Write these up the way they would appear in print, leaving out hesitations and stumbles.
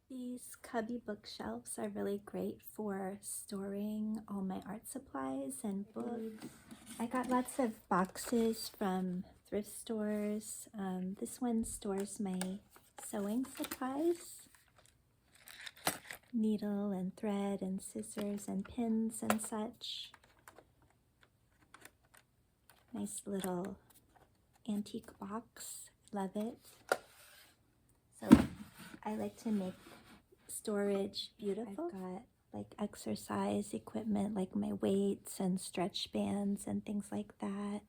These cubby bookshelves are really great for storing all my art supplies and books. I got lots of boxes from thrift stores. This one stores my sewing supplies, needle and thread and scissors and pins and such. Nice little antique box, love it. So I like to make storage beautiful. I've got like exercise equipment like my weights and stretch bands and things like that.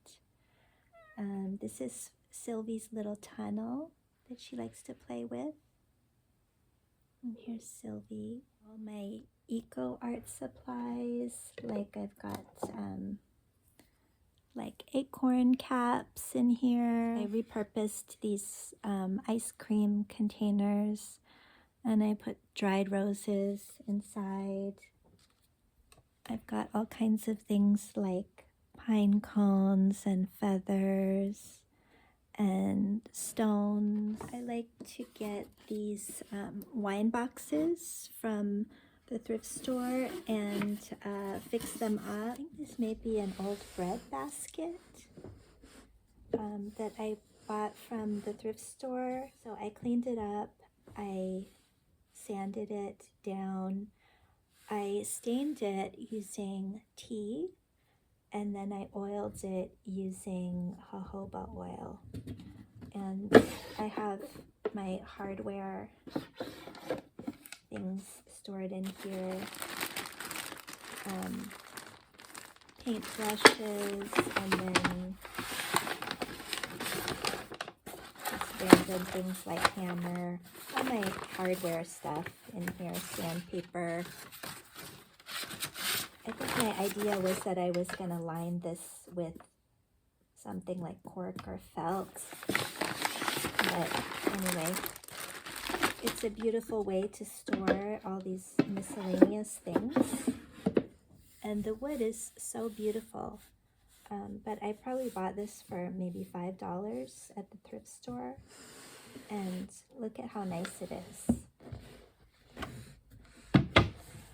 This is Sylvie's little tunnel that she likes to play with. And here's Sylvie. All my eco art supplies, like I've got like acorn caps in here. I repurposed these ice cream containers and I put dried roses inside. I've got all kinds of things like pine cones and feathers and stones. I like to get these wine boxes from the thrift store and fix them up. I think this may be an old bread basket that I bought from the thrift store. So I cleaned it up, I sanded it down, I stained it using tea, and then I oiled it using jojoba oil. And I have my hardware things stored in here, paint brushes, and then just random things like hammer, all my hardware stuff in here, sandpaper. I think my idea was that I was going to line this with something like cork or felt, but anyway, it's a beautiful way to store all these miscellaneous things, and the wood is so beautiful. But I probably bought this for maybe $5 at the thrift store, and look at how nice it is.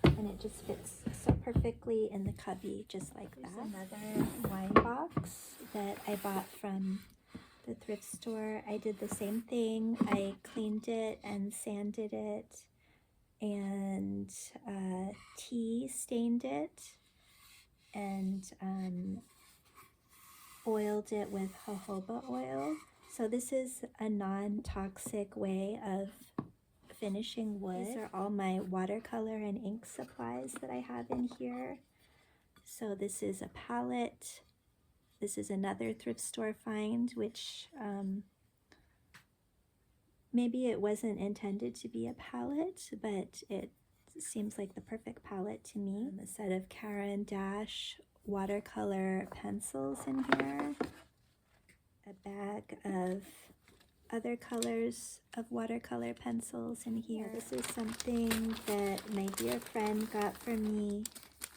And it just fits so perfectly in the cubby, just like that. Another wine box that I bought from the thrift store. I did the same thing. I cleaned it and sanded it and tea stained it and oiled it with jojoba oil. So this is a non-toxic way of finishing wood. These are all my watercolor and ink supplies that I have in here. So this is a palette. This is another thrift store find, which maybe it wasn't intended to be a palette, but it seems like the perfect palette to me. A set of Caran d'Ache watercolor pencils in here. A bag of other colors of watercolor pencils in here. This is something that my dear friend got for me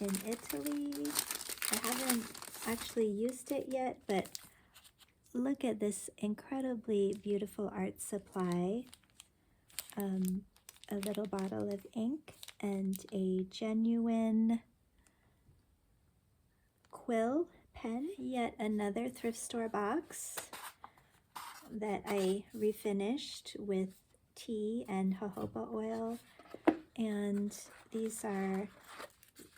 in Italy. I haven't actually used it yet, but look at this incredibly beautiful art supply. A little bottle of ink and a genuine quill pen. Yet another thrift store box that I refinished with tea and jojoba oil. And these are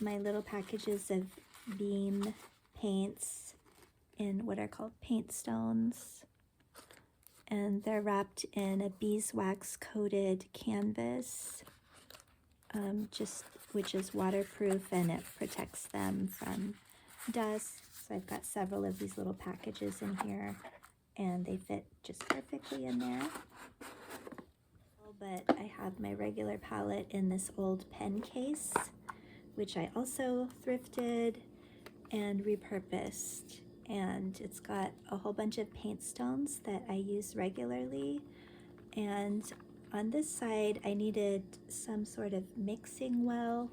my little packages of beam paints in what are called paint stones. And they're wrapped in a beeswax coated canvas, which is waterproof and it protects them from dust. So I've got several of these little packages in here, and they fit just perfectly in there. But I have my regular palette in this old pen case, which I also thrifted and repurposed. And it's got a whole bunch of paint stones that I use regularly. And on this side, I needed some sort of mixing well.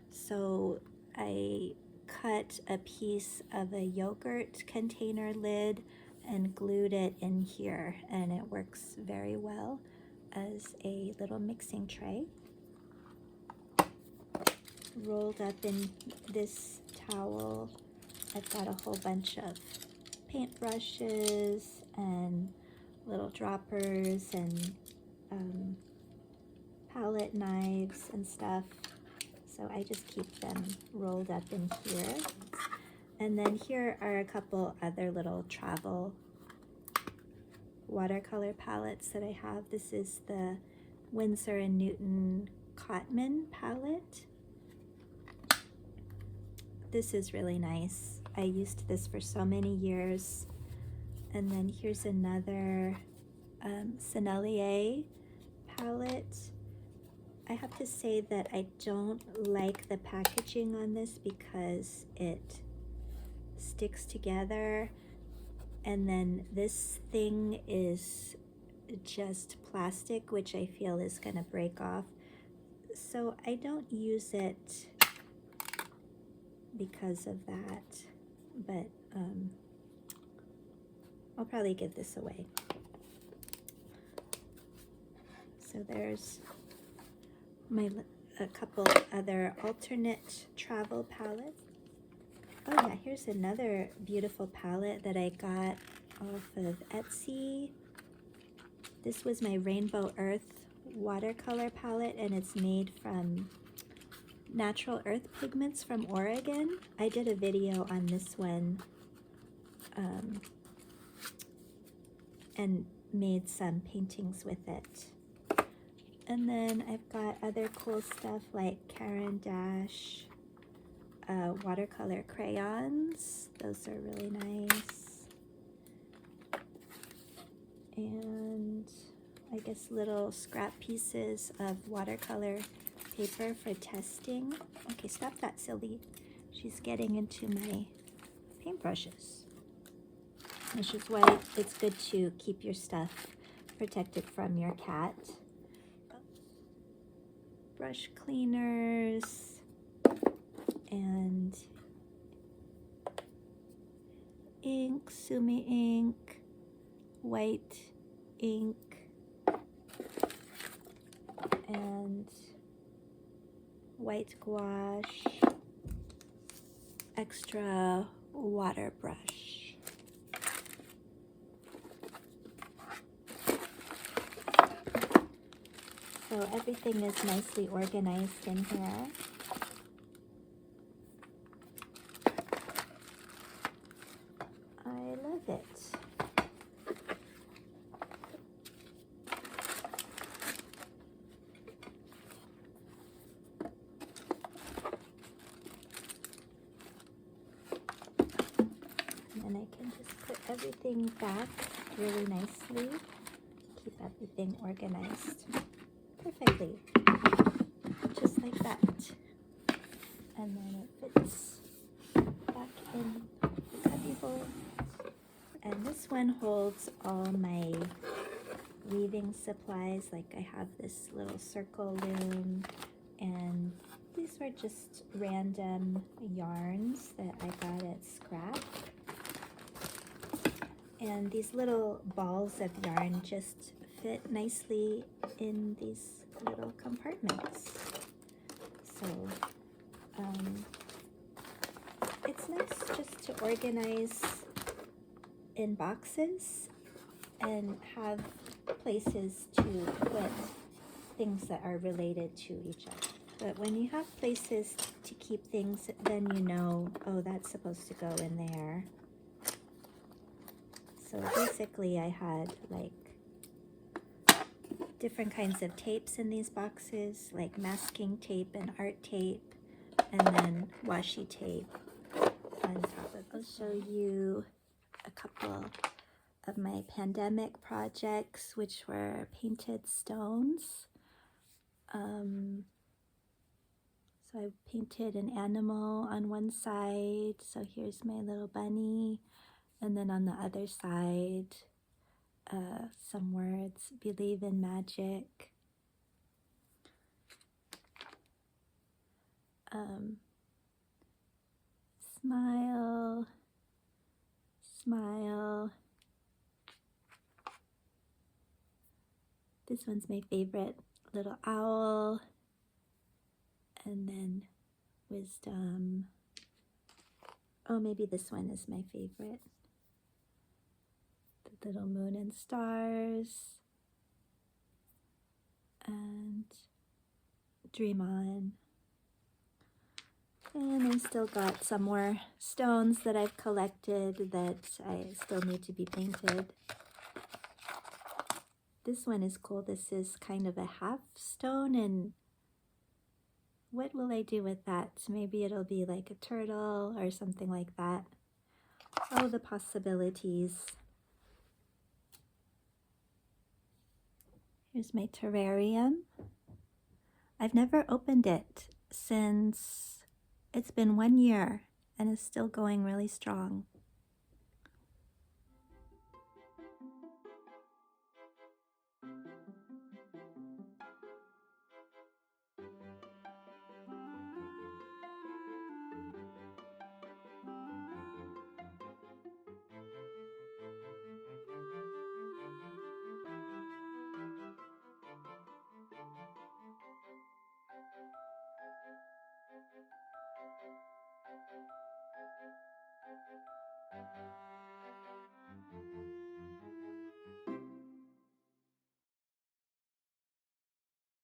So I cut a piece of a yogurt container lid and glued it in here, and it works very well as a little mixing tray. Rolled up in this towel, I've got a whole bunch of paintbrushes and little droppers and palette knives and stuff. So I just keep them rolled up in here. And then here are a couple other little travel watercolor palettes that I have. This is the Winsor & Newton Cotman palette. This is really nice. I used this for so many years. And then here's another Sennelier palette. I have to say that I don't like the packaging on this because it sticks together, and then this thing is just plastic, which I feel is going to break off. So I don't use it because of that, but I'll probably give this away. So there's a couple other alternate travel palettes. Oh yeah, here's another beautiful palette that I got off of Etsy. This was my Rainbow Earth watercolor palette, and it's made from natural earth pigments from Oregon. I did a video on this one and made some paintings with it. And then I've got other cool stuff like Caran d'Ache watercolor crayons. Those are really nice. And I guess little scrap pieces of watercolor paper for testing. Okay, stop that, Sylvie. She's getting into my paintbrushes. Which is why it's good to keep your stuff protected from your cat. Brush cleaners and ink, Sumi ink, white ink, and white gouache, extra water brush. So everything is nicely organized in here. I love it. And then I can just put everything back really nicely. Keep everything organized perfectly, just like that. And then it fits back in the cubbyhole. And this one holds all my weaving supplies. Like I have this little circle loom, and these were just random yarns that I got at Scrap. And these little balls of yarn just fit nicely in these little compartments. So it's nice just to organize in boxes and have places to put things that are related to each other. But when you have places to keep things, then you know, oh, that's supposed to go in there. So basically I had like different kinds of tapes in these boxes, like masking tape and art tape, and then washi tape on top of it. I'll show you a couple of my pandemic projects, which were painted stones. So I painted an animal on one side, so here's my little bunny, and then on the other side, some words, believe in magic. Smile, smile. This one's my favorite. Little owl. And then wisdom. Oh, maybe this one is my favorite. The little moon and stars. And dream on. And I still got some more stones that I've collected that I still need to be painted. This one is cool. This is kind of a half stone, and what will I do with that? Maybe it'll be like a turtle or something like that. Oh, the possibilities. Here's my terrarium. I've never opened it since it's been 1 year and it's still going really strong.